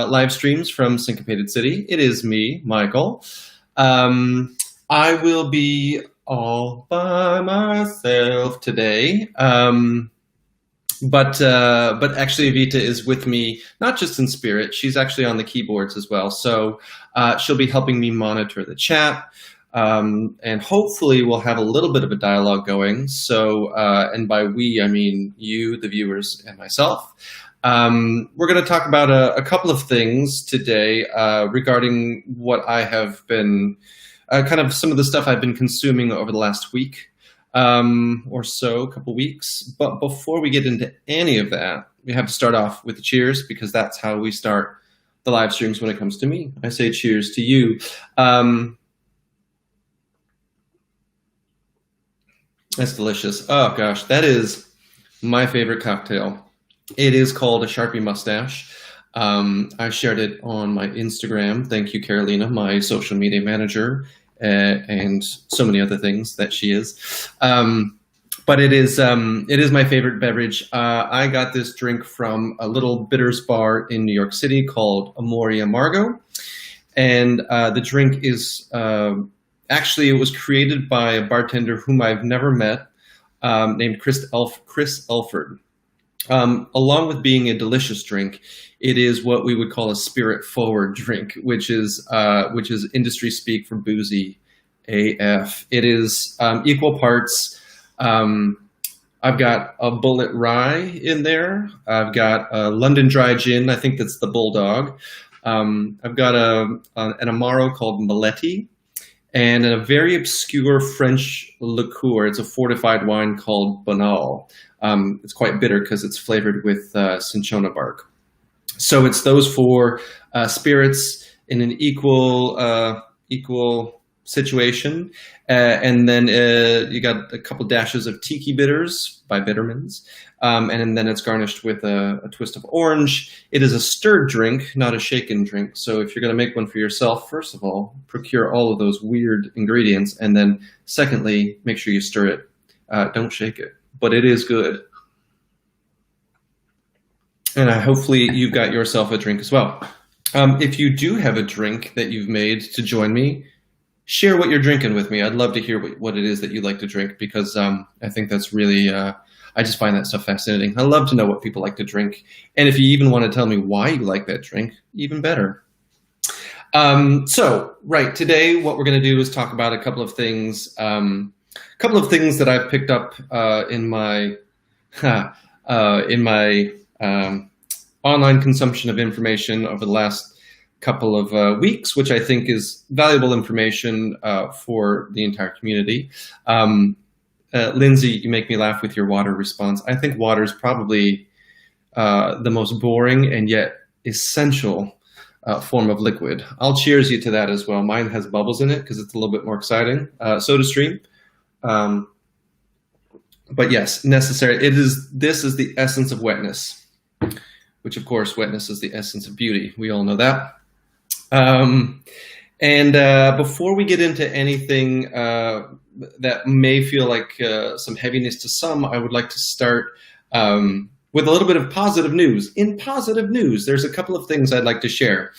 live streams from Syncopated City. It is me, Michael. I will be all by myself today. But actually Evita is with me, not just in spirit, she's actually on the keyboards as well. So she'll be helping me monitor the chat. And hopefully we'll have a little bit of a dialogue going. So, and by we, I mean you, the viewers, and myself. We're going to talk about a couple of things today regarding what I have been, kind of some of the stuff I've been consuming over the last week. Or so, a couple weeks. But before we get into any of that, we have to start off with the cheers, because that's how we start the live streams when it comes to me. I say cheers to you. That's delicious. Oh gosh, that is my favorite cocktail. It is called a Sharpie Mustache. I shared it on my Instagram. Thank you, Carolina, my social media manager. And so many other things that she is, but it is my favorite beverage. I got this drink from a little bitters bar in New York City called Amore Amargo, and the drink is actually, it was created by a bartender whom I've never met, named Chris Elford. Along with being a delicious drink, it is what we would call a spirit-forward drink, which is industry speak for boozy AF. It is equal parts. I've got a Bullet Rye in there. I've got a London Dry Gin. I think that's the Bulldog. I've got an Amaro called Maletti, and a very obscure French liqueur. It's a fortified wine called Bonal. It's quite bitter because it's flavored with cinchona bark. So it's those four spirits in an equal situation, and then you got a couple dashes of tiki bitters by Bittermans, and then it's garnished with a twist of orange. It is a stirred drink, not a shaken drink. So if you're going to make one for yourself, first of all, procure all of those weird ingredients, and then secondly, make sure you stir it. Don't shake it, but it is good. And hopefully you've got yourself a drink as well. If you do have a drink that you've made to join me, share what you're drinking with me. I'd love to hear what it is that you like to drink, because I think that's really, I just find that stuff fascinating. I love to know what people like to drink. And if you even want to tell me why you like that drink, even better. So, right, today what we're going to do is talk about a couple of things that I've picked up in my online consumption of information over the last couple of weeks, which I think is valuable information for the entire community. Lindsay, you make me laugh with your water response. I think water is probably the most boring and yet essential form of liquid. I'll cheers you to that as well. Mine has bubbles in it because it's a little bit more exciting. SodaStream. But yes, necessary. This is the essence of wetness, which of course, wetness is the essence of beauty. We all know that. Before we get into anything that may feel like some heaviness to some, I would like to start with a little bit of positive news. In positive news, there's a couple of things I'd like to share.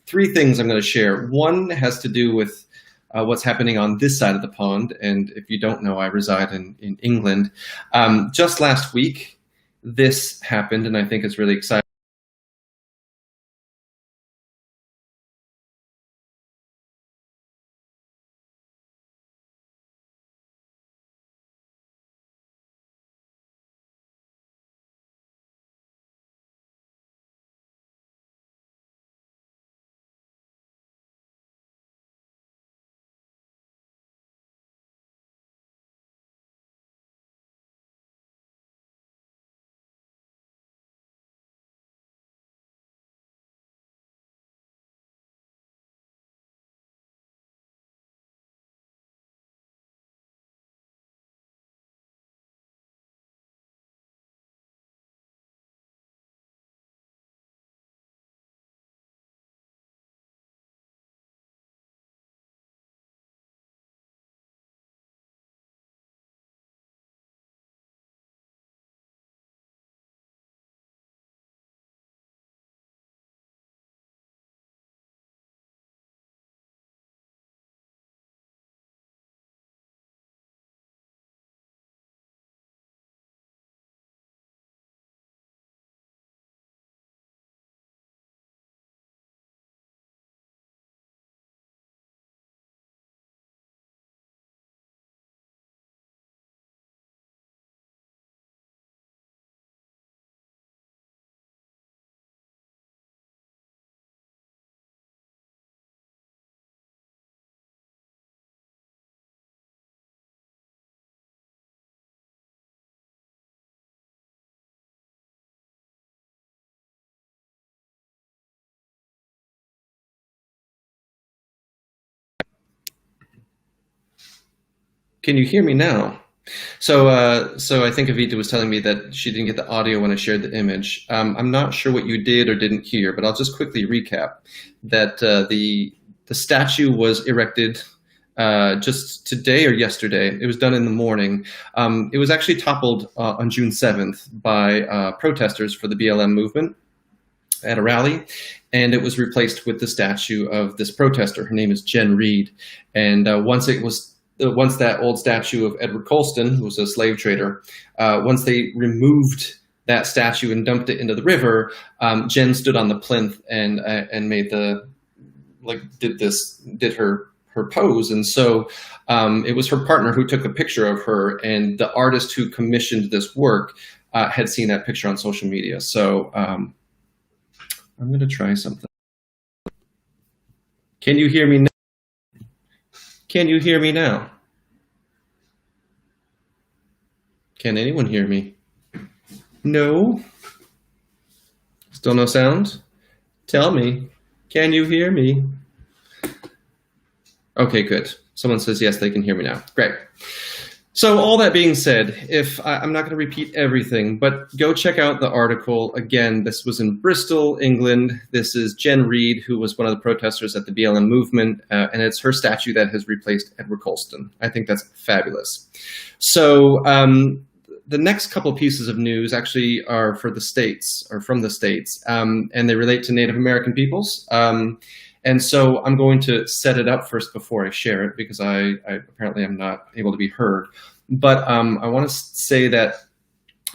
Three things I'm going to share. One has to do with what's happening on this side of the pond. And if you don't know, I reside in England. Just last week, this happened, and I think it's really exciting. Can you hear me now? So, so I think Avita was telling me that she didn't get the audio when I shared the image. I'm not sure what you did or didn't hear, but I'll just quickly recap that the statue was erected just today or yesterday. It was done in the morning. It was actually toppled on June 7th by protesters for the BLM movement at a rally, and it was replaced with the statue of this protester. Her name is Jen Reid, and once that old statue of Edward Colston, who was a slave trader, once they removed that statue and dumped it into the river, Jen stood on the plinth and made did her pose. And so it was her partner who took a picture of her, and the artist who commissioned this work had seen that picture on social media. So I'm going to try something. Can you hear me now? Can you hear me now? Can anyone hear me? No? Still no sound? Tell me. Can you hear me? Okay, good. Someone says yes, they can hear me now. Great. So all that being said, I'm not going to repeat everything, but go check out the article. Again, this was in Bristol, England. This is Jen Reid, who was one of the protesters at the BLM movement, and it's her statue that has replaced Edward Colston. I think that's fabulous. So the next couple pieces of news actually are from the States, and they relate to Native American peoples. And so I'm going to set it up first before I share it, because I apparently am not able to be heard. But I want to say that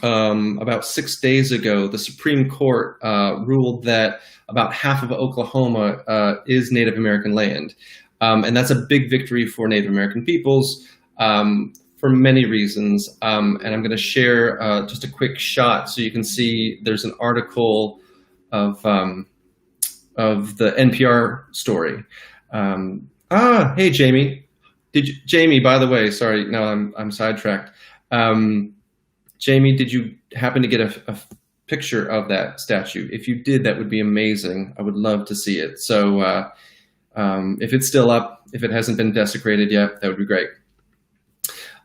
about 6 days ago, the Supreme Court ruled that about half of Oklahoma is Native American land. And that's a big victory for Native American peoples for many reasons. And I'm going to share just a quick shot so you can see there's an article of the NPR story. Hey, Jamie. Jamie, by the way, sorry, no, I'm sidetracked. Jamie, did you happen to get a picture of that statue? If you did, that would be amazing. I would love to see it. So if it's still up, if it hasn't been desecrated yet, that would be great.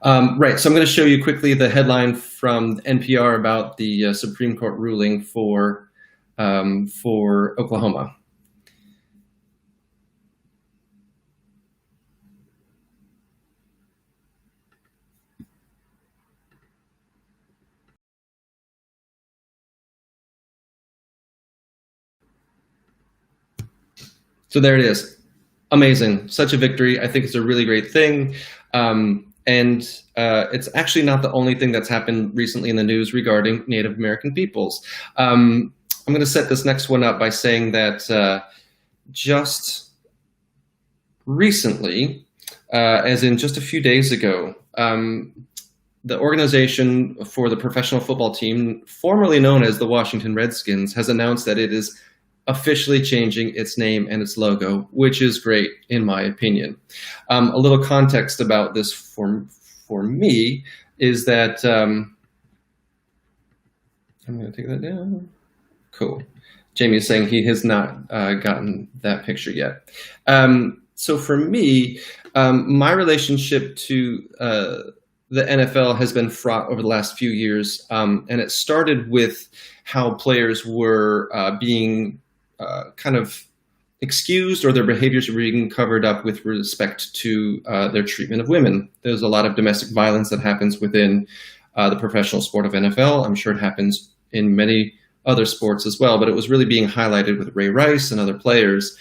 Right, so I'm going to show you quickly the headline from NPR about the Supreme Court ruling for Oklahoma. So there it is. Amazing. Such a victory. I think it's a really great thing. And it's actually not the only thing that's happened recently in the news regarding Native American peoples. I'm going to set this next one up by saying that just recently, as in just a few days ago, the organization for the professional football team, formerly known as the Washington Redskins, has announced that it is officially changing its name and its logo, which is great in my opinion. A little context about this for me is that I'm going to take that down. Cool. Jamie is saying he has not gotten that picture yet. So for me, my relationship to the NFL has been fraught over the last few years, and it started with how players were being kind of excused, or their behaviors were being covered up with respect to their treatment of women. There's a lot of domestic violence that happens within the professional sport of NFL. I'm sure it happens in many other sports as well, but it was really being highlighted with Ray Rice and other players.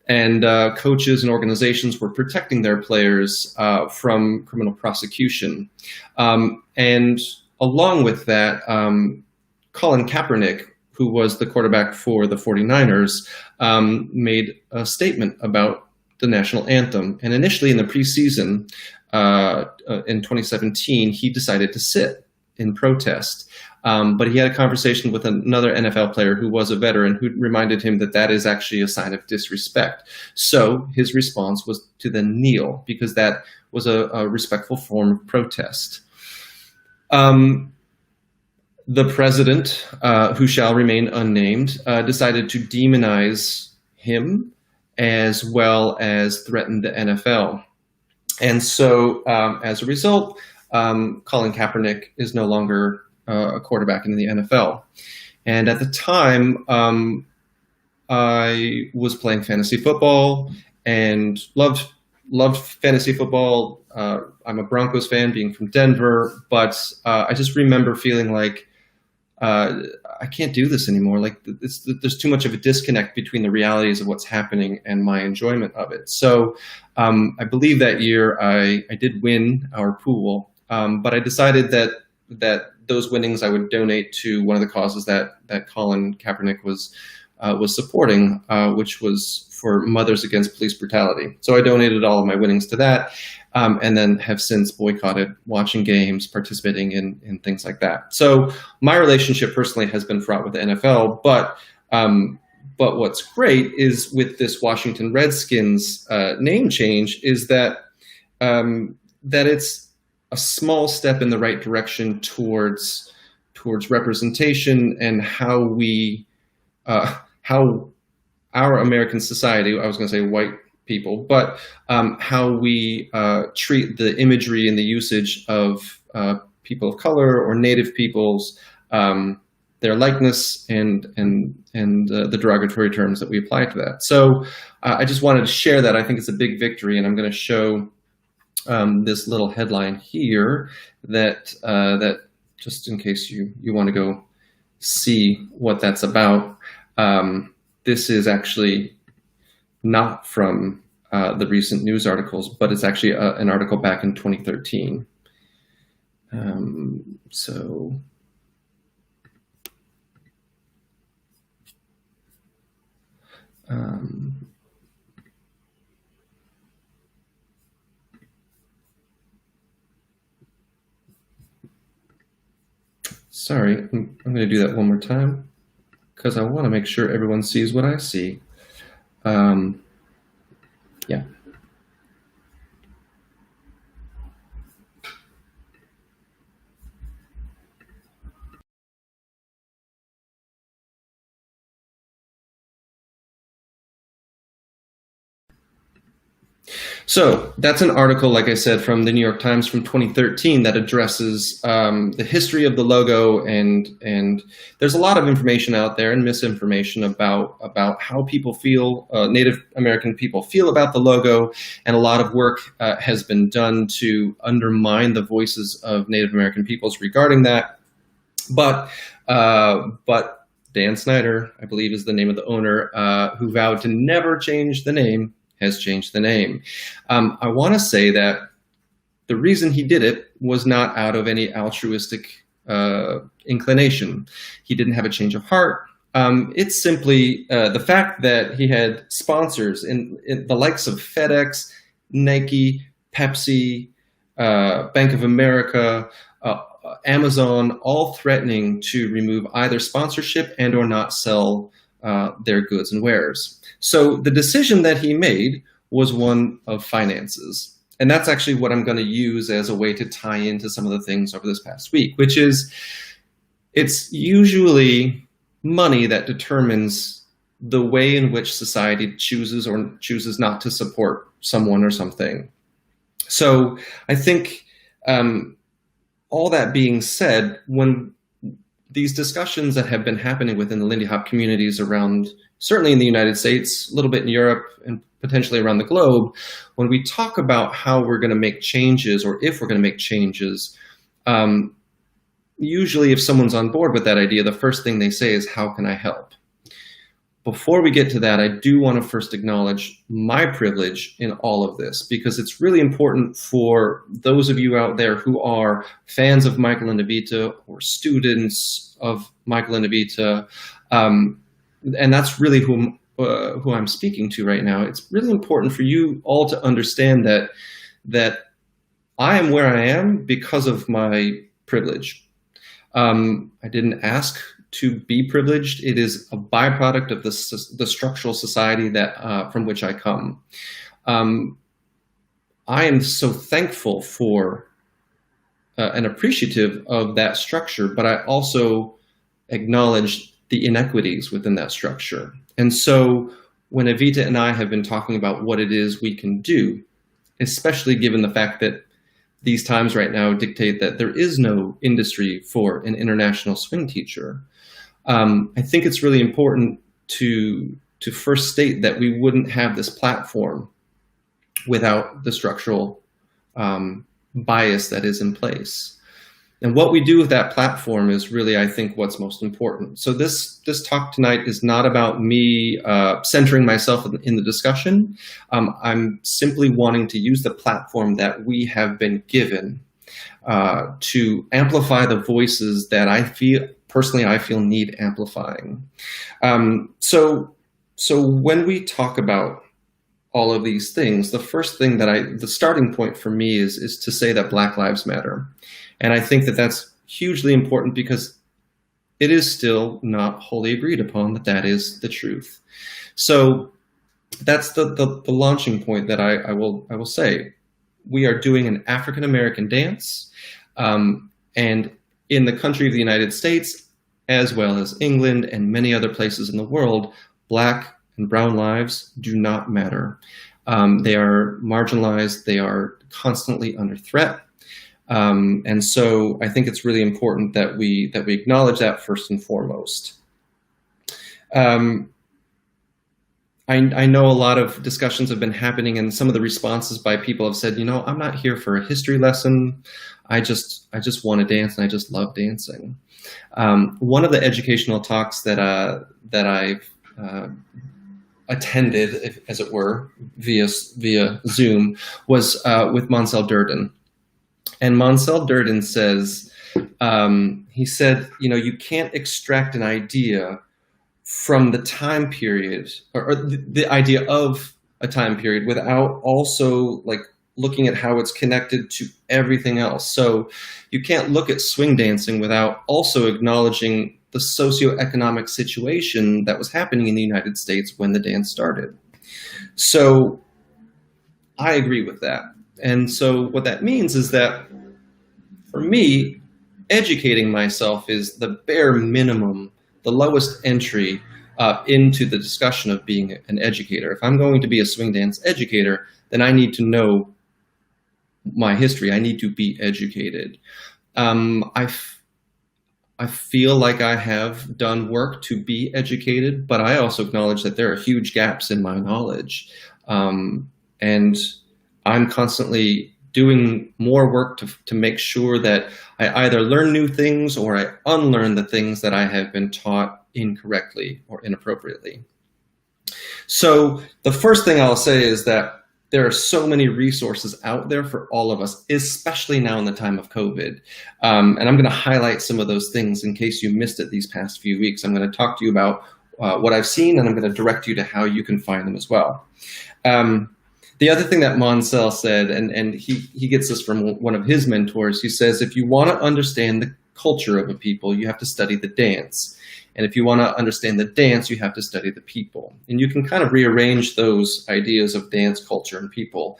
And coaches and organizations were protecting their players from criminal prosecution. And along with that, Colin Kaepernick, who was the quarterback for the 49ers, made a statement about the national anthem. And initially in the preseason in 2017, he decided to sit in protest. But he had a conversation with another NFL player who was a veteran, who reminded him that that is actually a sign of disrespect. So his response was to then kneel, because that was a respectful form of protest. The president, who shall remain unnamed, decided to demonize him as well as threaten the NFL. And so as a result, Colin Kaepernick is no longer a quarterback in the NFL. And at the time, I was playing fantasy football and loved fantasy football. I'm a Broncos fan, being from Denver, but I just remember feeling like I can't do this anymore. Like there's too much of a disconnect between the realities of what's happening and my enjoyment of it. So I believe that year I did win our pool, but I decided that those winnings I would donate to one of the causes that Colin Kaepernick was supporting, which was for Mothers Against Police Brutality. So I donated all of my winnings to that, and then have since boycotted watching games, participating in things like that. So my relationship personally has been fraught with the NFL, but what's great is with this Washington Redskins name change is that it's a small step in the right direction towards representation and how our American society, I was going to say white people, but how we treat the imagery and the usage of people of color or Native peoples, their likeness and the derogatory terms that we apply to that. So I just wanted to share that. I think it's a big victory, and I'm going to show this little headline here that just in case you want to go see what that's about. This is actually not from the recent news articles, but it's actually an article back in 2013. Sorry, I'm going to do that one more time because I want to make sure everyone sees what I see. Yeah. So that's an article, like I said, from the New York Times from 2013 that addresses the history of the logo, and there's a lot of information out there and misinformation about how people feel, Native American people feel about the logo, and a lot of work has been done to undermine the voices of Native American peoples regarding that. But Dan Schneider, I believe is the name of the owner, who vowed to never change the name, has changed the name. I want to say that the reason he did it was not out of any altruistic inclination. He didn't have a change of heart. It's simply the fact that he had sponsors in the likes of FedEx, Nike, Pepsi, Bank of America, Amazon, all threatening to remove either sponsorship and or not sell their goods and wares. So the decision that he made was one of finances. And that's actually what I'm going to use as a way to tie into some of the things over this past week, which is it's usually money that determines the way in which society chooses or chooses not to support someone or something. So I think all that being said, when these discussions that have been happening within the Lindy Hop communities around, certainly in the United States, a little bit in Europe, and potentially around the globe, when we talk about how we're going to make changes or if we're going to make changes, usually if someone's on board with that idea, the first thing they say is, how can I help? Before we get to that, I do want to first acknowledge my privilege in all of this, because it's really important for those of you out there who are fans of Michael and Evita or students of Michael and Evita, and that's really who I'm speaking to right now. It's really important for you all to understand that I am where I am because of my privilege. I didn't ask to be privileged. It is a byproduct of the structural society that from which I come. I am so thankful for and appreciative of that structure, but I also acknowledge the inequities within that structure. And so when Evita and I have been talking about what it is we can do, especially given the fact that these times right now dictate that there is no industry for an international swing teacher. I think it's really important to first state that we wouldn't have this platform without the structural bias that is in place. And what we do with that platform is really, I think, what's most important. So this talk tonight is not about me centering myself in the discussion. I'm simply wanting to use the platform that we have been given to amplify the voices that I feel need amplifying. So when we talk about all of these things, the first thing the starting point for me is to say that Black Lives Matter. And I think that that's hugely important because it is still not wholly agreed upon that is the truth. So that's the launching point that I will say. We are doing an African American dance, and in the country of the United States, as well as England and many other places in the world, Black and brown lives do not matter. They are marginalized. They are constantly under threat. And so I think it's really important that we acknowledge that first and foremost. I know a lot of discussions have been happening, and some of the responses by people have said, I'm not here for a history lesson. I just want to dance, and I just love dancing. One of the educational talks that I've attended, as it were, via Zoom, was with Monsell Durden. And Monsell Durden says, he said, you can't extract an idea from the time period or the idea of a time period without also looking at how it's connected to everything else. So you can't look at swing dancing without also acknowledging the socioeconomic situation that was happening in the United States when the dance started. So I agree with that. And so what that means is that for me, educating myself is the bare minimum, the lowest entry into the discussion of being an educator. If I'm going to be a swing dance educator, then I need to know my history. I need to be educated. I feel like I have done work to be educated, but I also acknowledge that there are huge gaps in my knowledge. And I'm constantly doing more work to make sure that I either learn new things or I unlearn the things that I have been taught incorrectly or inappropriately. So the first thing I'll say is that there are so many resources out there for all of us, especially now in the time of COVID. And I'm going to highlight some of those things in case you missed it these past few weeks. I'm going to talk to you about what I've seen, and I'm going to direct you to how you can find them as well. The other thing that Monsell said, and he gets this from one of his mentors, he says, if you want to understand the culture of a people, you have to study the dance. And if you want to understand the dance, you have to study the people. And you can kind of rearrange those ideas of dance, culture, and people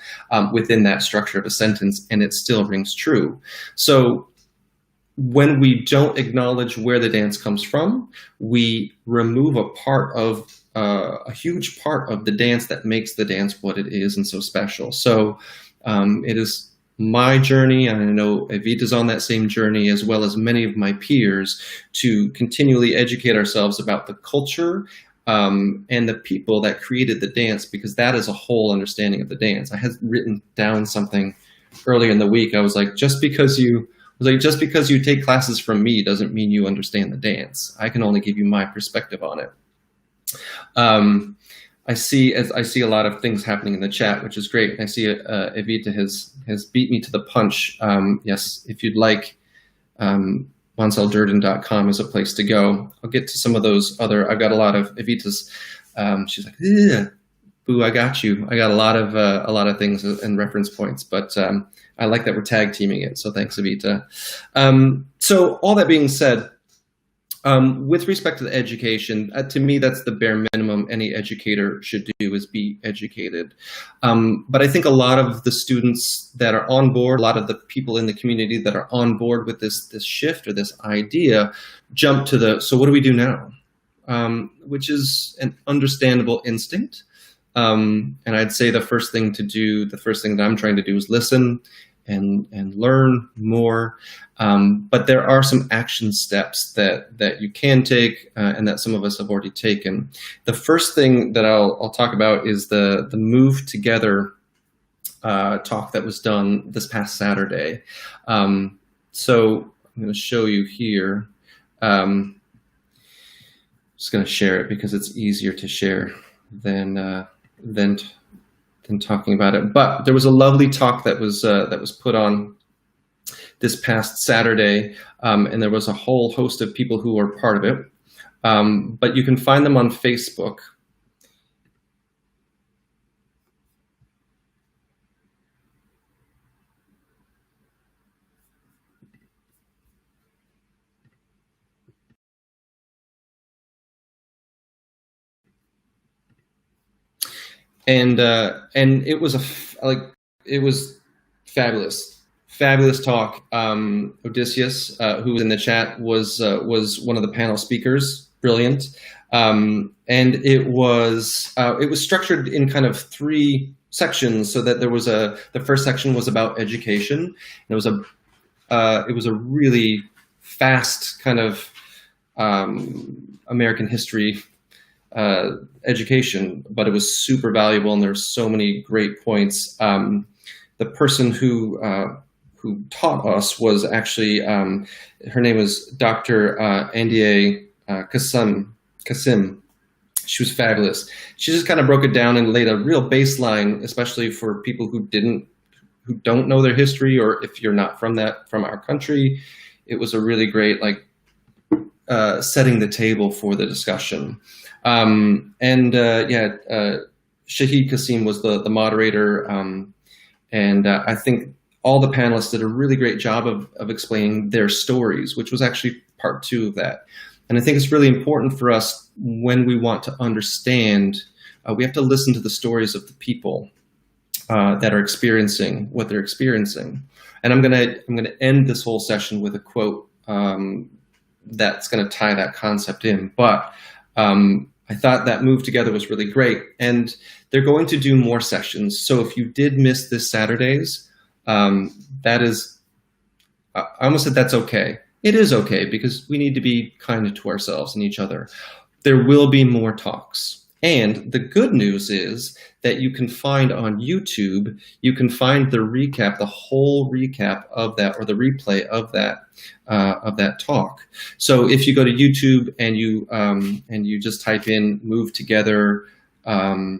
within that structure of a sentence, and it still rings true. So when we don't acknowledge where the dance comes from, we remove a huge part of the dance that makes the dance what it is and so special. So it is my journey, and I know Evita's on that same journey, as well as many of my peers, to continually educate ourselves about the culture and the people that created the dance, because that is a whole understanding of the dance. I had written down something earlier in the week. I was like, just because you take classes from me doesn't mean you understand the dance. I can only give you my perspective on it. I see a lot of things happening in the chat, which is great. I see Evita has beat me to the punch. Yes, if you'd like, MonsellDurden.com is a place to go. I'll get to some of those other. I've got a lot of Evita's. She's like, boo, I got you. I got a lot of things and reference points, but I like that we're tag teaming it. So thanks, Evita. So all that being said, with respect to the education, to me, that's the bare minimum any educator should do, is be educated. But I think a lot of the students that are on board, a lot of the people in the community that are on board with this shift or this idea, jump to so what do we do now? Which is an understandable instinct. And I'd say the first thing that I'm trying to do is listen and learn more. But there are some action steps that you can take and that some of us have already taken. The first thing that I'll talk about is the Move Together talk that was done this past Saturday. So I'm going to show you here. Just going to share it because it's easier to share than talking about it. But there was a lovely talk that was put on this past Saturday, and there was a whole host of people who were part of it. But you can find them on Facebook. And it was it was fabulous talk. Odysseus, who was in the chat, was one of the panel speakers. Brilliant. And it was structured in kind of 3 sections, so that there was the first section was about education, and it was a really fast kind of American history education, but it was super valuable, and there's so many great points. The person who taught us was actually her name was Dr. Andie Kasim. She was fabulous. She just kind of broke it down and laid a real baseline, especially for people who don't know their history, or if you're not from our country. It was a really great setting the table for the discussion. Shahid Kasim was the moderator, and I think all the panelists did a really great job of explaining their stories, which was actually part 2 of that. And I think it's really important for us, when we want to understand, we have to listen to the stories of the people that are experiencing what they're experiencing. And I'm gonna end this whole session with a quote that's going to tie that concept in. But I thought that Move Together was really great, and they're going to do more sessions. So if you did miss this Saturday's, that is, I almost said that's okay. It is okay, because we need to be kind to ourselves and each other. There will be more talks. And the good news is that you can find on YouTube, you can find the recap, the whole recap of that, or the replay of that talk. So if you go to YouTube and you just type in Move Together, I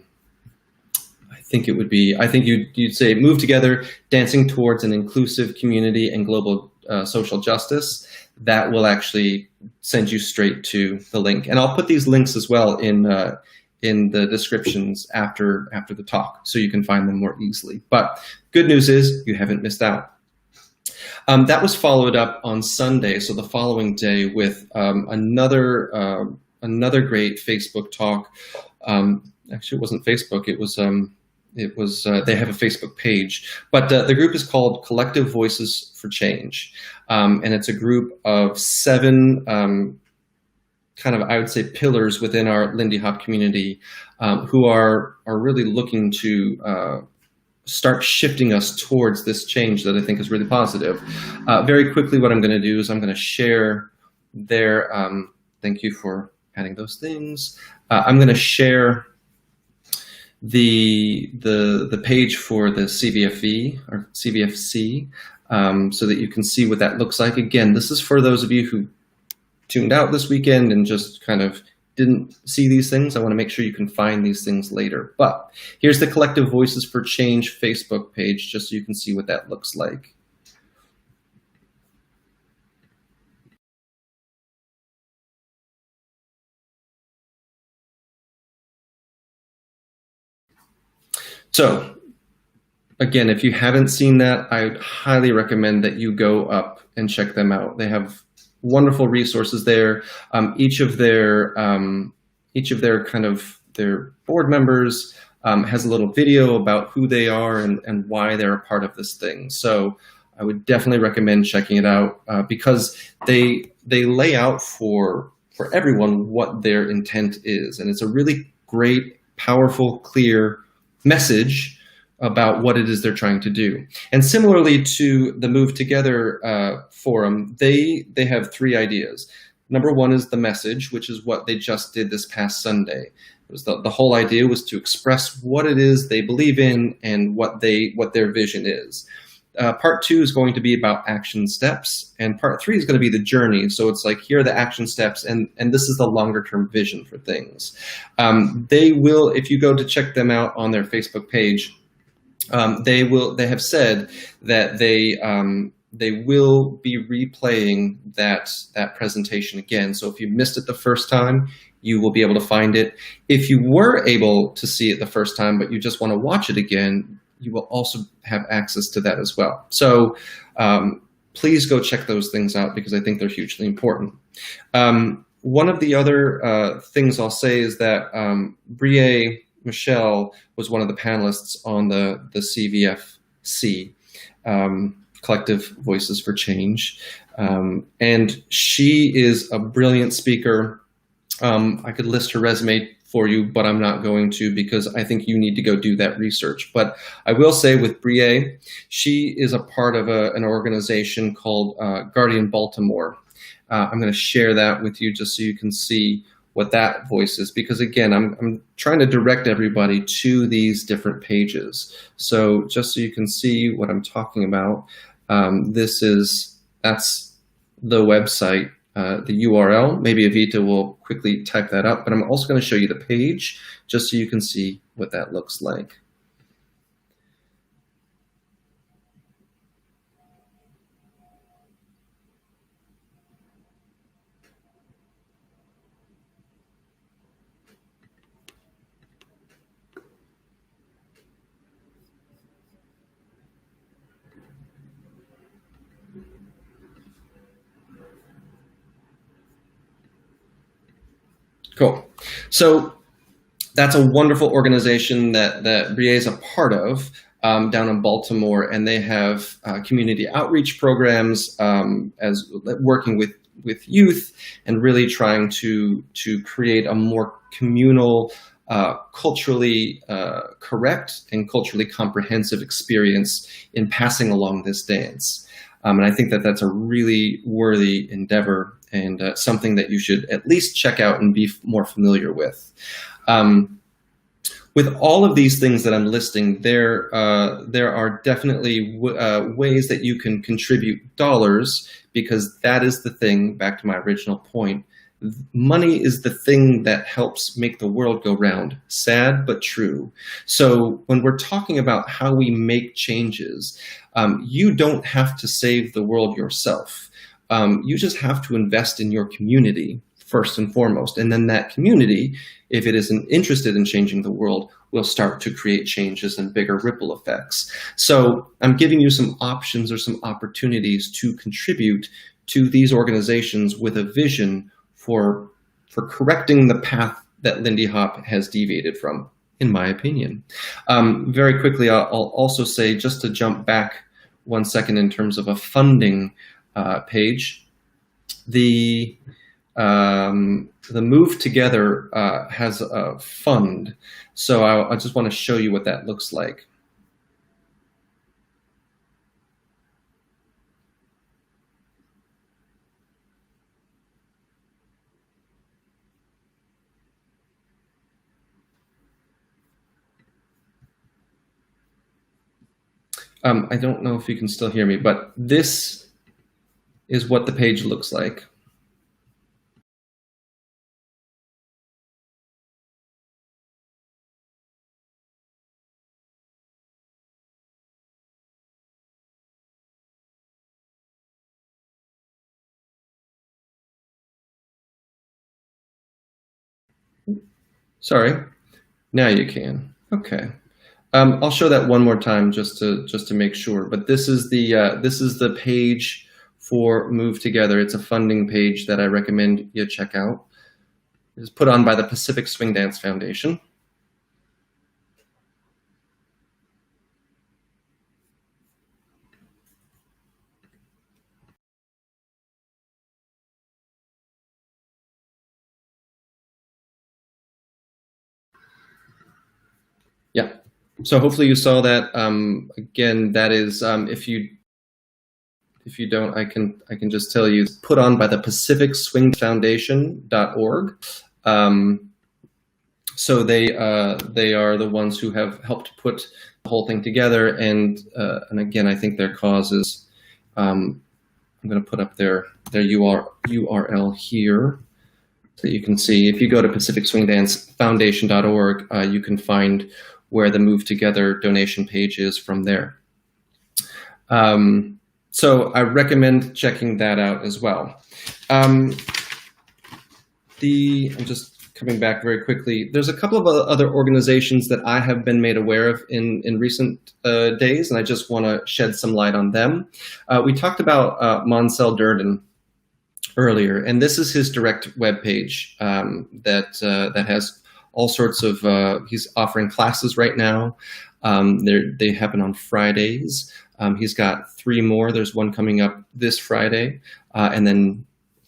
think you'd say Move Together, Dancing Towards an Inclusive Community and Global Social Justice. That will actually send you straight to the link. And I'll put these links as well in the descriptions after the talk, so you can find them more easily. But good news is you haven't missed out. That was followed up on Sunday, so the following day, with another great Facebook talk. Actually, it wasn't Facebook. It was they have a Facebook page, but the group is called Collective Voices for Change, and it's a group of 7 kind of, I would say, pillars within our Lindy Hop community, who are really looking to start shifting us towards this change that I think is really positive. Very quickly, what I'm going to do is I'm going to share their, thank you for adding those things. I'm going to share the page for the CVFE or CVFC, so that you can see what that looks like. Again, this is for those of you who tuned out this weekend and just kind of didn't see these things. I want to make sure you can find these things later. But here's the Collective Voices for Change Facebook page, just so you can see what that looks like. So again, if you haven't seen that, I highly recommend that you go up and check them out. They have wonderful resources there. Each of their board members has a little video about who they are and why they're a part of this thing. So I would definitely recommend checking it out, because they lay out for everyone what their intent is, and it's a really great powerful, clear message about what it is they're trying to do. And similarly to the Move Together forum, they have 3 ideas. Number 1 is the message, which is what they just did this past Sunday. It was the whole idea was to express what it is they believe in and what their vision is. Part 2 is going to be about action steps, and part 3 is going to be the journey. So it's like, here are the action steps, and this is the longer term vision for things. They will, if you go to check them out on their Facebook page, they have said that they will be replaying that presentation again. So if you missed it the first time, you will be able to find it. If you were able to see it the first time, but you just want to watch it again, you will also have access to that as well. So please go check those things out, because I think they're hugely important. One of the other things I'll say is that Michelle was one of the panelists on the CVFC, Collective Voices for Change. And she is a brilliant speaker. I could list her resume for you, but I'm not going to, because I think you need to go do that research. But I will say with Brie, she is a part of an organization called Guardian Baltimore. I'm going to share that with you just so you can see what that voice is, because again, I'm trying to direct everybody to these different pages. So just so you can see what I'm talking about, that's the website. The URL, maybe Avita will quickly type that up, but I'm also going to show you the page just so you can see what that looks like. Cool. So that's a wonderful organization that Brie is a part of down in Baltimore, and they have community outreach programs as working with youth and really trying to create a more communal, culturally correct and culturally comprehensive experience in passing along this dance. And I think that that's a really worthy endeavor, and something that you should at least check out and be more familiar with. With all of these things that I'm listing, there are definitely ways that you can contribute dollars, because that is the thing, back to my original point, money is the thing that helps make the world go round. Sad, but true. So when we're talking about how we make changes, you don't have to save the world yourself. You just have to invest in your community first and foremost. And then that community, if it isn't interested in changing the world, will start to create changes and bigger ripple effects. So I'm giving you some options or some opportunities to contribute to these organizations with a vision for correcting the path that Lindy Hop has deviated from, in my opinion. Very quickly, I'll also say, just to jump back 1 second in terms of a funding page, the Move Together has a fund. So I just want to show you what that looks like. I don't know if you can still hear me, but this is what the page looks like. Sorry, now you can. Okay. I'll show that one more time just to make sure. But this is the page for Move Together. It's a funding page that I recommend you check out. It's put on by the Pacific Swing Dance Foundation. Yeah. So hopefully you saw that. Again, that is if you don't, I can just tell you, put on by the PacificSwingFoundation.org. So they are the ones who have helped put the whole thing together, and again, I think their cause is. I'm going to put up their URL here so you can see. If you go to PacificSwingDanceFoundation.org, you can find where the Move Together donation page is from there. So I recommend checking that out as well. I'm just coming back very quickly. There's a couple of other organizations that I have been made aware of in recent days, and I just want to shed some light on them. We talked about Monsell Durden earlier, and this is his direct webpage that has all sorts of, he's offering classes right now. They happen on Fridays. He's got 3 more. There's one coming up this Friday, and then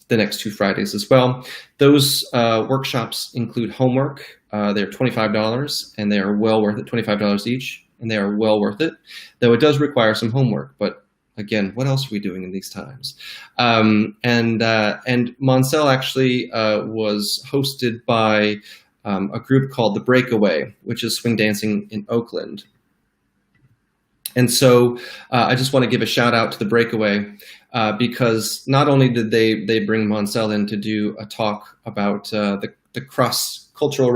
the next 2 Fridays as well. Those workshops include homework. They're $25, and they are well worth it, $25 each, and they are well worth it, though it does require some homework. But again, what else are we doing in these times? And Monsell actually was hosted by a group called the Breakaway, which is swing dancing in Oakland. And so I just want to give a shout out to the Breakaway because not only did they bring Monsell in to do a talk about the cross-cultural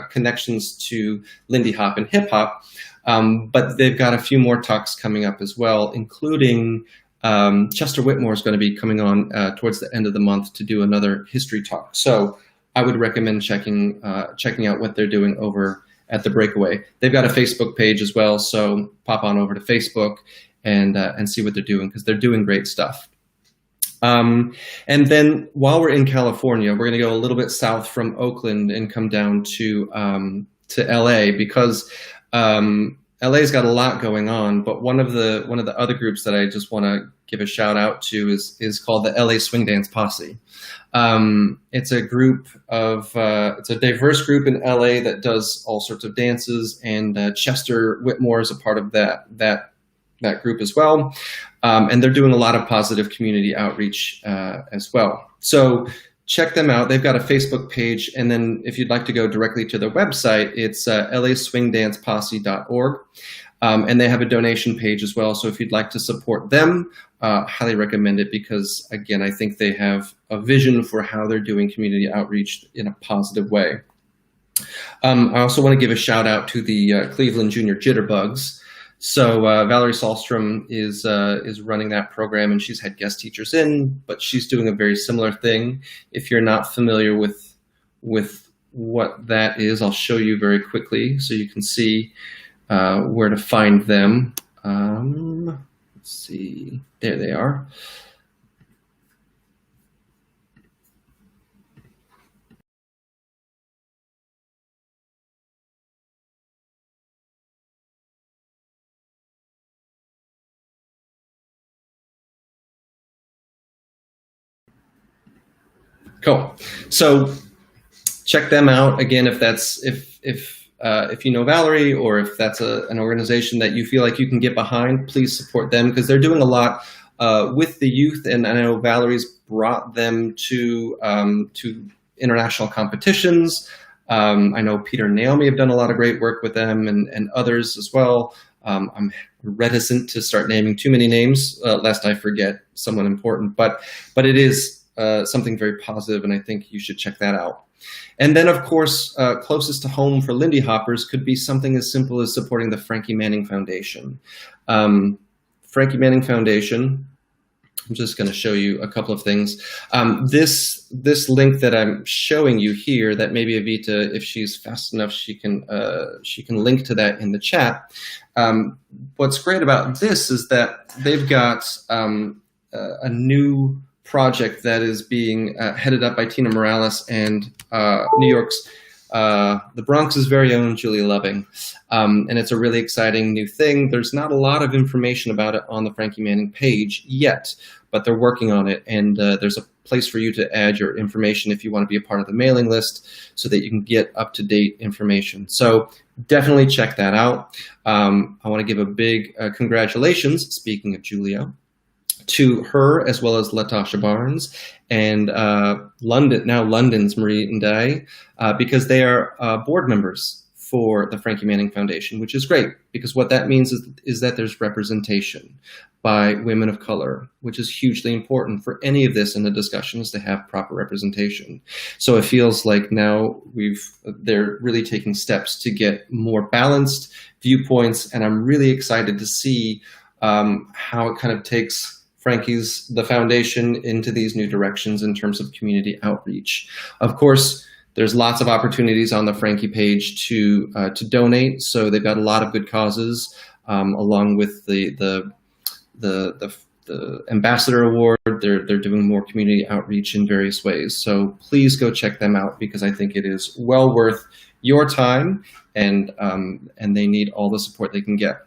connections to Lindy Hop and hip hop, but they've got a few more talks coming up as well, including Chester Whitmore is going to be coming on towards the end of the month to do another history talk. So I would recommend checking out what they're doing over at the Breakaway. They've got a Facebook page as well, so pop on over to Facebook and see what they're doing, because they're doing great stuff. And then while we're in California, we're going to go a little bit south from Oakland and come down to LA, because LA's got a lot going on. But one of the other groups that I just want to give a shout out to is called the LA Swing Dance Posse. It's a group of it's a diverse group in LA that does all sorts of dances, and Chester Whitmore is a part of that group as well. And they're doing a lot of positive community outreach as well. So check them out. They've got a Facebook page, and then if you'd like to go directly to their website, it's laswingdanceposse.org. And they have a donation page as well. So if you'd like to support them, highly recommend it, because again, I think they have a vision for how they're doing community outreach in a positive way. I also want to give a shout out to the Cleveland Junior Jitterbugs. So Valerie Sahlstrom is running that program, and she's had guest teachers in, but she's doing a very similar thing. If you're not familiar with what that is, I'll show you very quickly so you can see where to find them. Let's see, there they are. Cool. So check them out again if you know Valerie, or if that's an organization that you feel like you can get behind. Please support them, because they're doing a lot with the youth, and I know Valerie's brought them to international competitions. I know Peter and Naomi have done a lot of great work with them, and others as well. I'm reticent to start naming too many names lest I forget someone important, but it is something very positive, and I think you should check that out. And then, of course, closest to home for Lindy Hoppers could be something as simple as supporting the Frankie Manning Foundation. Frankie Manning Foundation, I'm just going to show you a couple of things. This link that I'm showing you here, that maybe Evita, if she's fast enough, she can link to that in the chat. What's great about this is that they've got a new project that is being headed up by Tina Morales and New York's, the Bronx's very own Julia Loving. And it's a really exciting new thing. There's not a lot of information about it on the Frankie Manning page yet, but they're working on it. And there's a place for you to add your information if you want to be a part of the mailing list so that you can get up-to-date information. So definitely check that out. I want to give a big congratulations, speaking of Julia, to her as well as Latasha Barnes and London's Marie and Day, because they are board members for the Frankie Manning Foundation, which is great because what that means is that there's representation by women of color, which is hugely important for any of this in the discussion, is to have proper representation. So it feels like now they're really taking steps to get more balanced viewpoints, and I'm really excited to see how it kind of takes the foundation into these new directions in terms of community outreach. Of course, there's lots of opportunities on the Frankie page to donate. So they've got a lot of good causes, along with the Ambassador Award. They're doing more community outreach in various ways. So please go check them out because I think it is well worth your time, and they need all the support they can get.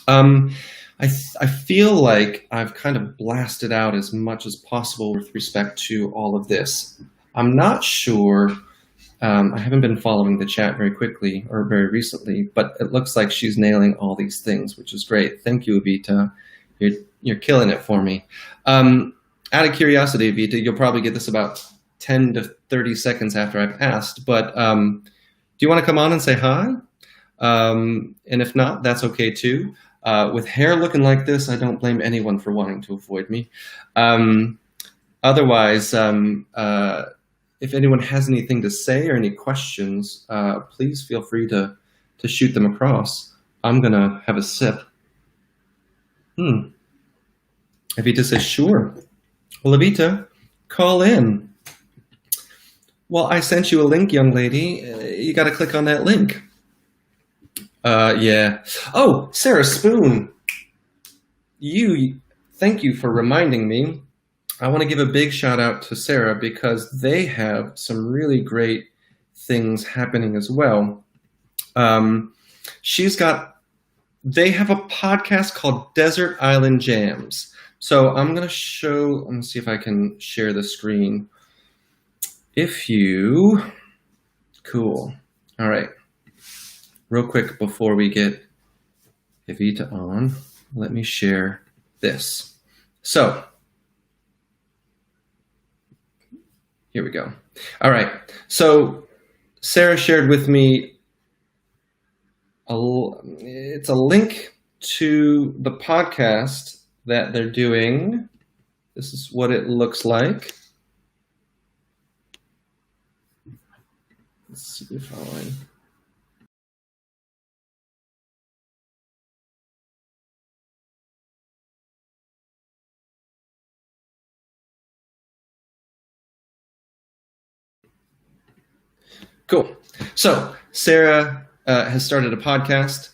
I feel like I've kind of blasted out as much as possible with respect to all of this. I'm not sure, I haven't been following the chat very quickly or very recently, but it looks like she's nailing all these things, which is great. Thank you, Evita. You're killing it for me. Out of curiosity, Evita, you'll probably get this about 10 to 30 seconds after I've asked, but do you want to come on and say hi? And if not, that's okay too. With hair looking like this, I don't blame anyone for wanting to avoid me. Otherwise, if anyone has anything to say or any questions, please feel free to shoot them across. I'm going to have a sip. Evita says, sure. Well, Evita, call in. Well, I sent you a link, young lady. You got to click on that link. Yeah. Oh, Sara Spoon. Thank you for reminding me. I want to give a big shout out to Sara because they have some really great things happening as well. They have a podcast called Desert Island Jams. So I'm going to let me see if I can share the screen. Cool. All right. Real quick before we get Evita on, let me share this. So, here we go. All right. So, Sara shared with me it's a link to the podcast that they're doing. This is what it looks like. Let's see if I... Cool. So Sara has started a podcast,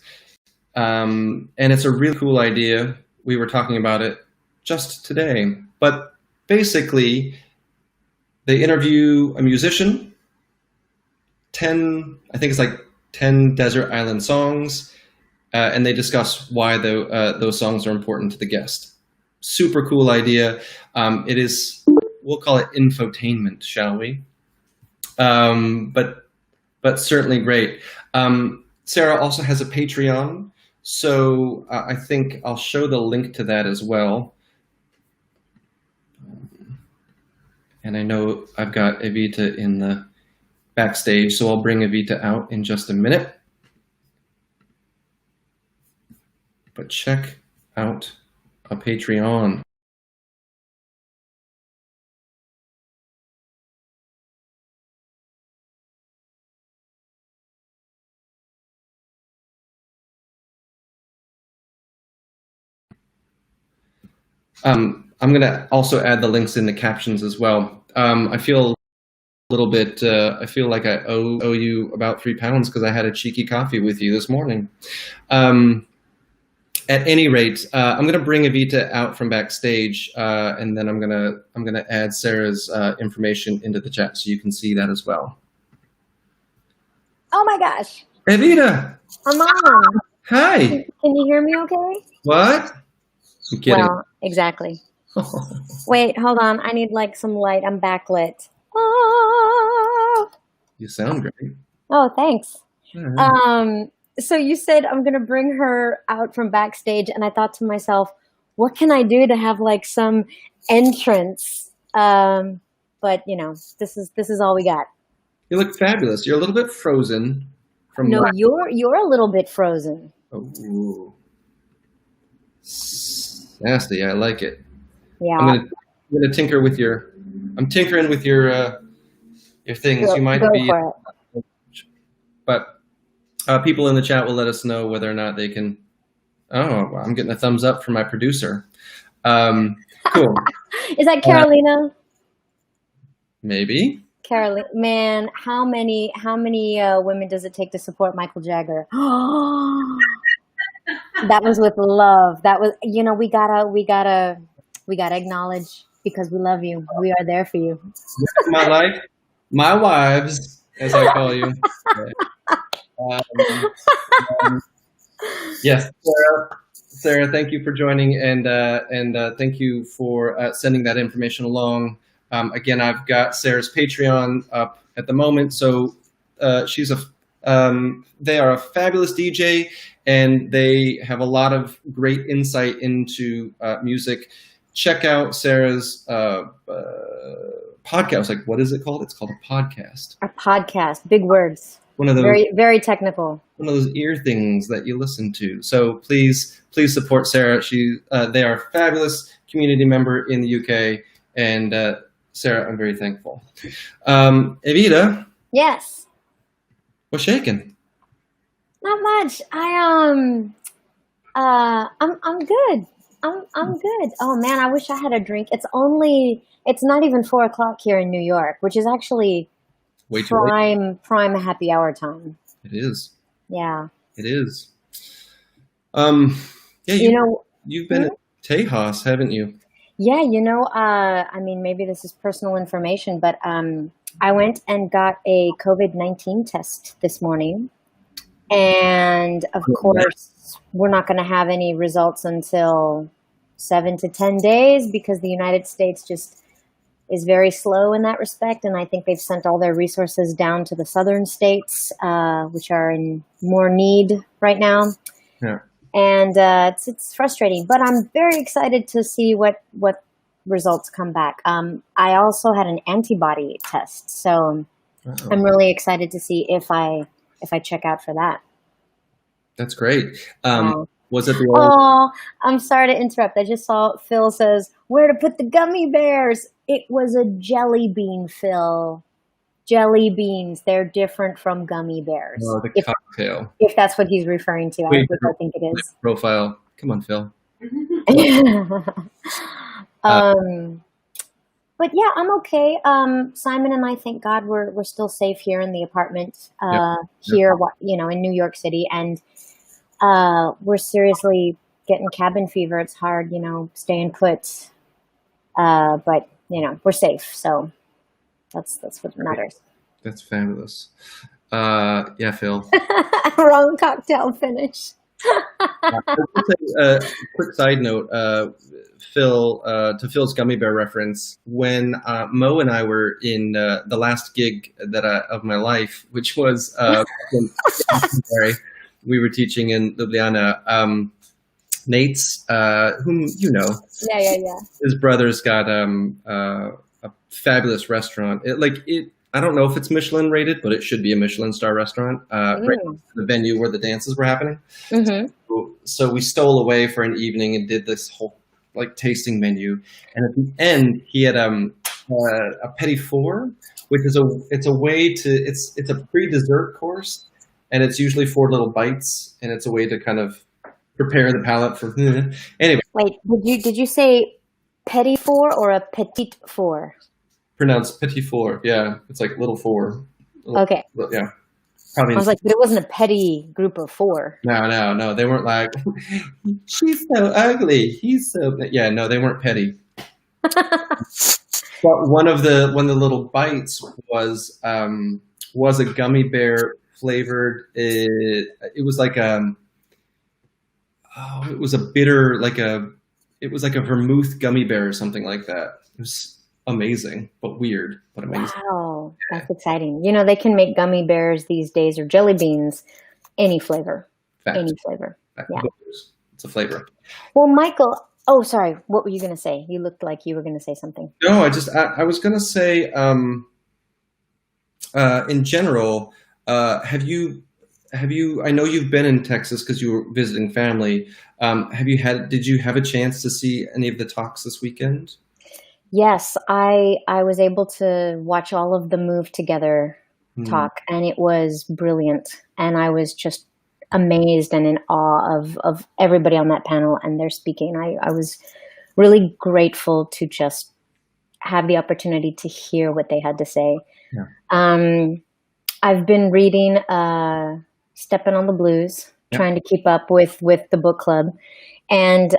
and it's a really cool idea. We were talking about it just today, but basically they interview a musician, 10 desert island songs, and they discuss why those songs are important to the guest. Super cool idea. We'll call it infotainment, shall we? But certainly great. Sara also has a Patreon, so I think I'll show the link to that as well. And I know I've got Evita in the backstage, so I'll bring Evita out in just a minute. But check out a Patreon. I'm going to also add the links in the captions as well. I feel a little bit, I feel like I owe you about 3 pounds because I had a cheeky coffee with you this morning. At any rate, I'm going to bring Evita out from backstage, and then I'm going to add Sara's information into the chat so you can see that as well. Oh my gosh. Evita. I'm on. Hi. Can you hear me okay? What? I'm kidding. Well, exactly. Wait, hold on. I need like some light. I'm backlit. Oh, You sound great. oh, thanks. All right. Um, so you said I'm gonna bring her out from backstage, and I thought to myself, what can I do to have like some entrance? But this is all we got. You look fabulous. You're a little bit frozen from No, last. you're a little bit frozen. Oh, nasty. I like it. I'm Yeah, gonna tinker with your. I'm tinkering with your things. You might go be, for it. but people in the chat will let us know whether or not they can. Oh, I'm getting a thumbs up from my producer. Cool. Is that Uh, Carolina? maybe. Carolina, man, how many women does it take to support Michael Jagger? That was with love. That was, we gotta acknowledge because we love you. We are there for you. My life, my wives, as I call you. Um, um, yes, Sarah. Sarah, thank you for joining, and thank you for sending that information along. Again, I've got Sarah's Patreon up at the moment, so they are a fabulous DJ, and they have a lot of great insight into music. Check out Sarah's podcast. Like, what is it called? It's called a podcast. A podcast, big words, One of those very, very technical. one of those ear things that you listen to. So please support Sarah. They are a fabulous community member in the UK, and Sarah, I'm very thankful. Evita, Yes, what's shaking? not much. I'm good. I'm good. Oh man, I wish I had a drink. It's not even 4 o'clock here in New York, which is actually Way too late. prime happy hour time. It is. Yeah. It is. Um, yeah, You know, you've been at Tejas, haven't you? yeah, I mean, maybe this is personal information, but I went and got a COVID-19 test this morning. And of course, we're not going to have any results until 7 to 10 days because the United States just is very slow in that respect. And I think they've sent all their resources down to the southern states, which are in more need right now. Yeah. And it's frustrating, but I'm very excited to see what results come back. I also had an antibody test, so I'm really excited to see if I check out for that. That's great. Wow. Was it the old? Oh, I'm sorry to interrupt. I just saw Phil says, where to put the gummy bears? It was a jelly bean, Phil. Jelly beans. They're different from gummy bears. Oh, the cocktail. If that's what he's referring to, Wait, I think it is. Profile. Come on, Phil. But yeah, I'm okay. Simon and I, thank God, we're still safe here in the apartment here, in New York City, and we're seriously getting cabin fever. It's hard, staying put, but we're safe, so that's what matters. That's fabulous. Yeah, Phil. Wrong cocktail finish. Quick side note, Phil, to Phil's gummy bear reference, when Mo and I were in the last gig of my life, which was we were teaching in Ljubljana. Nate's, whom you know, Yeah. his brother's got a fabulous restaurant. I don't know if it's Michelin rated, but it should be a Michelin star restaurant. Right next to the venue where the dances were happening. Mm-hmm. So we stole away for an evening and did this whole tasting menu. And at the end, he had a petit four, which is it's a pre-dessert course, and it's usually 4 little bites, and it's a way to kind of prepare the palate for. Anyway. Wait, did you say petit four or a petite four? Pronounced petit four. Yeah, it's like little four. Okay. Yeah. Probably. I was like, but it wasn't a petty group of 4. No. They weren't like, she's so ugly. He's so. Yeah, no, they weren't petty. But one of the little bites was a gummy bear flavored. It was like it was a bitter, it was like a vermouth gummy bear or something like that. It was amazing, but weird, but amazing. Wow, that's exciting. You know, they can make gummy bears these days or jelly beans, any flavor. Fact. Any flavor. Yeah. It's a flavor. Well, Michael, oh, sorry. What were you going to say? You looked like you were going to say something. No, I was going to say, in general, have you, I know you've been in Texas because you were visiting family. Did you have a chance to see any of the talks this weekend? Yes, I was able to watch all of the Move Together talk, and it was brilliant. And I was just amazed and in awe of everybody on that panel and their speaking. I was really grateful to just have the opportunity to hear what they had to say. Yeah. I've been reading Steppin' on the Blues, trying to keep up with the book club. And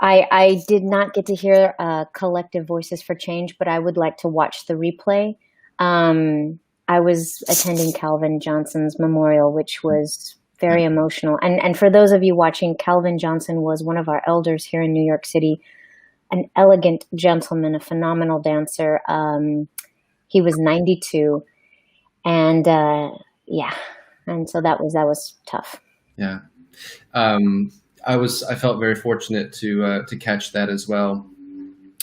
I did not get to hear Collective Voices for Change, but I would like to watch the replay. I was attending Calvin Johnson's memorial, which was very emotional. And for those of you watching, Calvin Johnson was one of our elders here in New York City, an elegant gentleman, a phenomenal dancer. He was 92, and and so that was tough. Yeah. I felt very fortunate to catch that as well,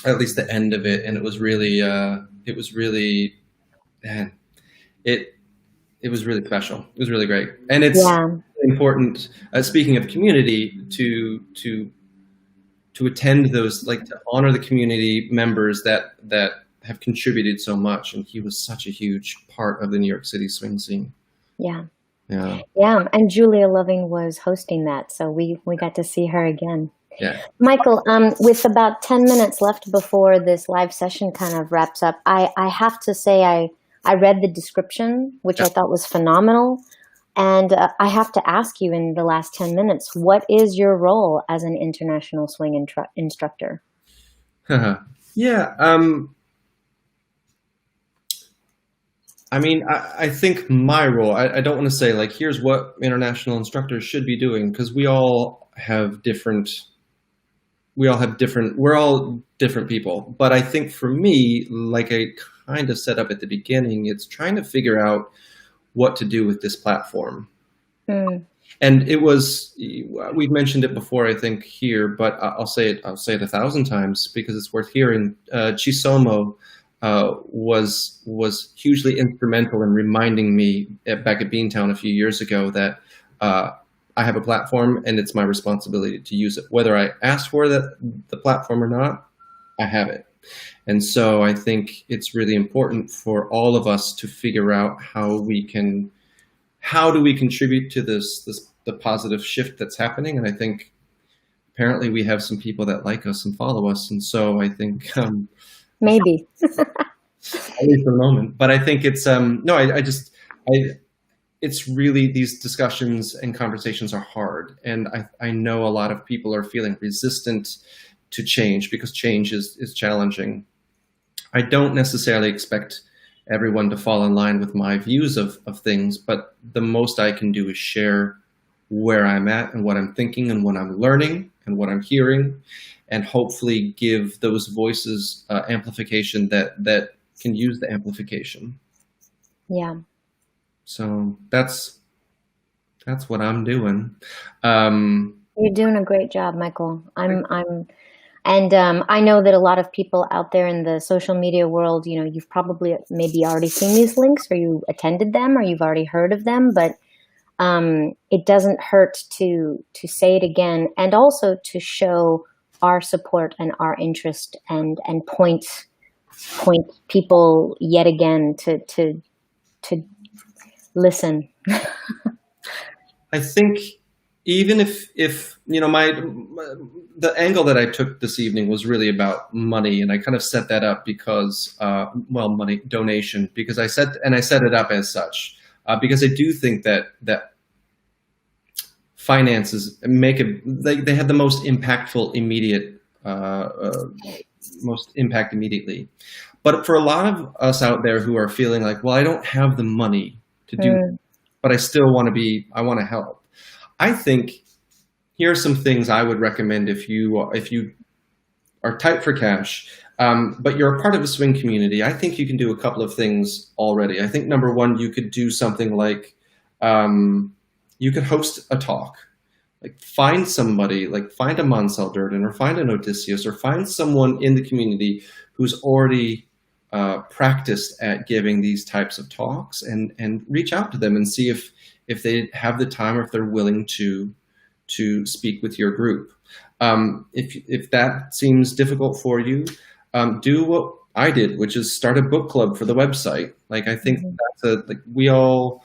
at least the end of it, and it was really man, it was really special. It was really great, and it's important. Speaking of community, to attend those, like to honor the community members that have contributed so much, and he was such a huge part of the New York City swing scene. Yeah. And Julia Loving was hosting that, so we got to see her again. Yeah. Michael, with about 10 minutes left before this live session kind of wraps up, I have to say I read the description, which I thought was phenomenal, and I have to ask you in the last 10 minutes, what is your role as an international swing instructor? Yeah. I mean, I think my role, I don't want to say like, here's what international instructors should be doing, because we're all different people. But I think for me, like I kind of set up at the beginning, it's trying to figure out what to do with this platform. And it was, we've mentioned it before, I think here, but I'll say it 1,000 times because it's worth hearing. Chisomo was hugely instrumental in reminding me back at Beantown a few years ago that I have a platform and it's my responsibility to use it. Whether I asked for the platform or not, I have it. And so I think it's really important for all of us to figure out how do we contribute to the positive shift that's happening. And I think apparently we have some people that like us and follow us. And so I think maybe at least for the moment, but I think it's it's really, these discussions and conversations are hard, and I know a lot of people are feeling resistant to change because change is challenging. I don't necessarily expect everyone to fall in line with my views of things, but the most I can do is share where I'm at and what I'm thinking and what I'm learning and what I'm hearing, and hopefully give those voices amplification that can use the amplification. Yeah. So that's what I'm doing. You're doing a great job, Michael. I know that a lot of people out there in the social media world, you know, you've probably maybe already seen these links, or you attended them, or you've already heard of them, but it doesn't hurt to say it again, and also to show our support and our interest and point people yet again to listen. I think even if you know, the angle that I took this evening was really about money, and I kind of set that up because money donation, because I set it up as such because I do think that finances they have the most impactful immediate most impact immediately. But for a lot of us out there who are feeling like, well, I don't have the money to do, but I still want to help. I think here are some things I would recommend if you are tight for cash, but you're a part of a swing community. I think you can do a couple of things already. I think number one, you could do something like you could host a talk. Like find somebody, like find a Monsell Durden or find an Odysseus or find someone in the community who's already practiced at giving these types of talks, and reach out to them and see if they have the time or if they're willing to speak with your group. If that seems difficult for you, do what I did, which is start a book club for the website. Like I think like we all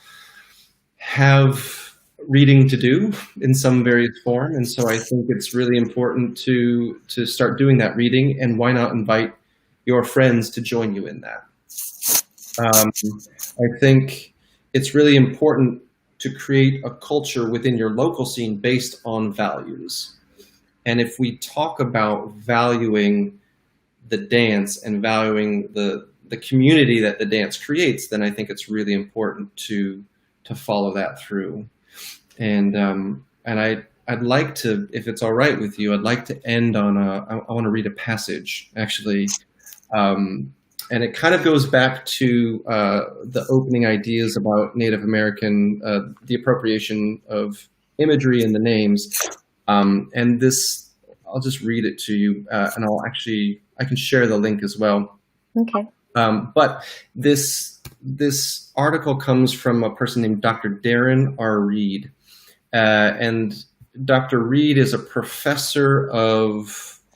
have reading to do in some various form, and so I think it's really important to start doing that reading, and why not invite your friends to join you in that. I think it's really important to create a culture within your local scene based on values. And if we talk about valuing the dance and valuing the community that the dance creates, then I think it's really important to follow that through. And I'd like to, if it's all right with you, I'd like to end on I want to read a passage actually. And it kind of goes back to the opening ideas about Native American, the appropriation of imagery in the names. And this, I'll just read it to you, and I can share the link as well. Okay. But this article comes from a person named Dr. Darren R. Reid. And Dr. Reid is a professor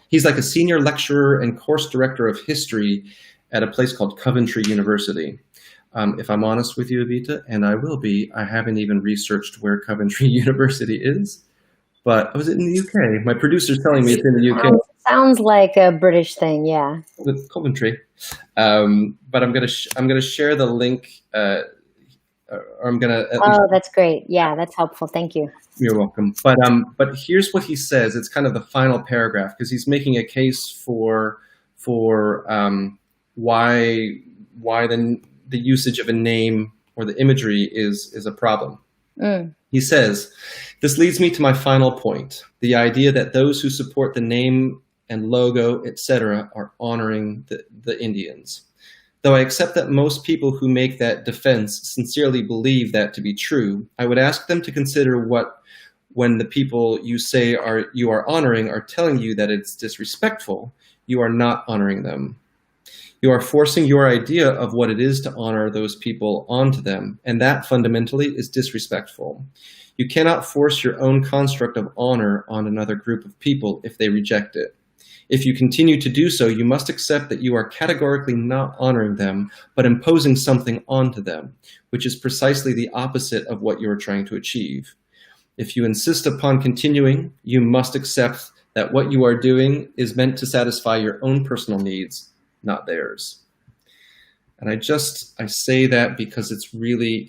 he's like a senior lecturer and course director of history at a place called Coventry University. If I'm honest with you, Betta, and I will be, I haven't even researched where Coventry University is, but I was in the UK. My producer's telling me it's in the UK. Sounds like a British thing, yeah. With Coventry, but I'm gonna share the link. Or I'm gonna. That's great. Yeah, that's helpful. Thank you. You're welcome. But here's what he says. It's kind of the final paragraph, because he's making a case for why the usage of a name or the imagery is a problem. He says, "This leads me to my final point, the idea that those who support the name and logo, etc., are honoring the Indians. Though I accept that most people who make that defense sincerely believe that to be true, I would ask them to consider when the people you say you are honoring are telling you that it's disrespectful, you are not honoring them. You are forcing your idea of what it is to honor those people onto them, and that fundamentally is disrespectful. You cannot force your own construct of honor on another group of people if they reject it. If you continue to do so, you must accept that you are categorically not honoring them, but imposing something onto them, which is precisely the opposite of what you are trying to achieve. If you insist upon continuing, you must accept that what you are doing is meant to satisfy your own personal needs, not theirs." And I say that because it's really,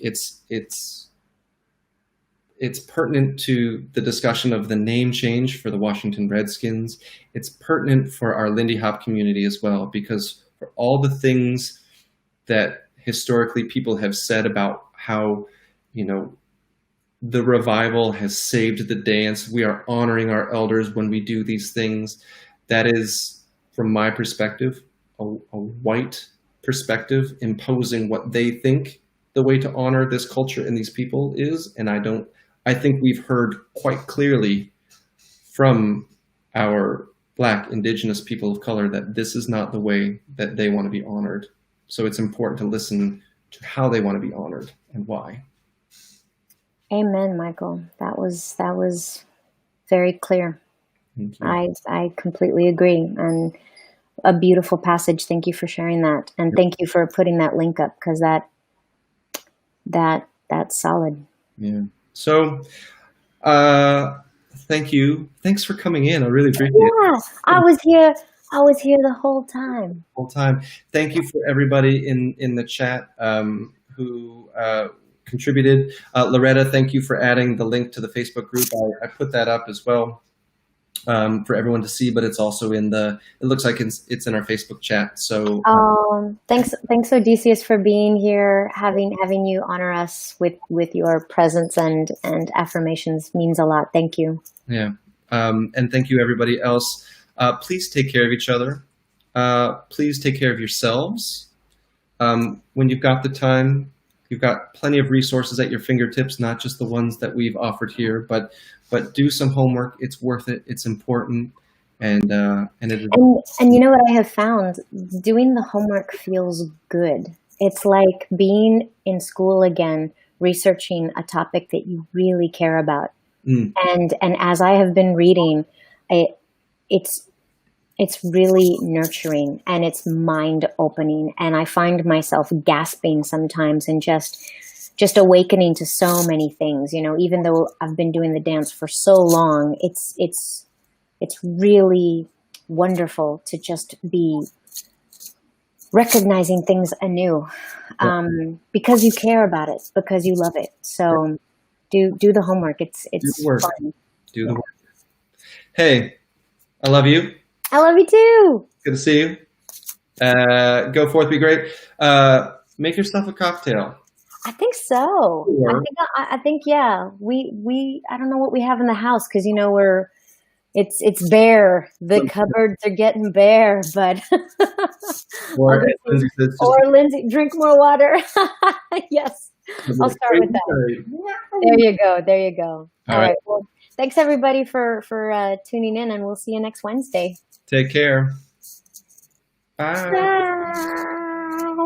it's pertinent to the discussion of the name change for the Washington Redskins. It's pertinent for our Lindy Hop community as well, because for all the things that historically people have said about how, the revival has saved the dance, we are honoring our elders when we do these things, that is, from my perspective, a white perspective imposing what they think the way to honor this culture and these people is. And I think we've heard quite clearly from our Black, Indigenous people of color that this is not the way that they want to be honored. So it's important to listen to how they want to be honored and why. Amen, Michael. That was very clear. I completely agree, and a beautiful passage. Thank you for sharing that, and thank you for putting that link up, because that's solid. Yeah. So, thank you. Thanks for coming in. I really appreciate it. Yeah, I was here the whole time. Thank you for everybody in the chat who contributed. Loretta, thank you for adding the link to the Facebook group. I put that up as well. for everyone to see, but it's also in it looks like it's in our Facebook chat. So thanks Odysseus for being here. Having you honor us with your presence and affirmations means a lot. Thank you. Yeah. And thank you everybody else. Please take care of each other. Please take care of yourselves. When you've got the time, you've got plenty of resources at your fingertips, not just the ones that we've offered here, but do some homework. It's worth it. It's important. And you know what I have found? Doing the homework feels good. It's like being in school again, researching a topic that you really care about. And as I have been reading, it's really nurturing and it's mind opening. And I find myself gasping sometimes and just awakening to so many things, you know, even though I've been doing the dance for so long, it's really wonderful to just be recognizing things anew, because you care about it, because you love it. So do the homework. It's fun. Do the work. Hey, I love you. I love you too. Good to see you. Go forth, be great. Make yourself a cocktail. I think so. I think yeah. We I don't know what we have in the house because you know it's bare. The cupboards are getting bare, but or Lindsay, drink more water. Yes, I'll start with that. There you go. All right. Well, thanks everybody for tuning in, and we'll see you next Wednesday. Take care. Bye.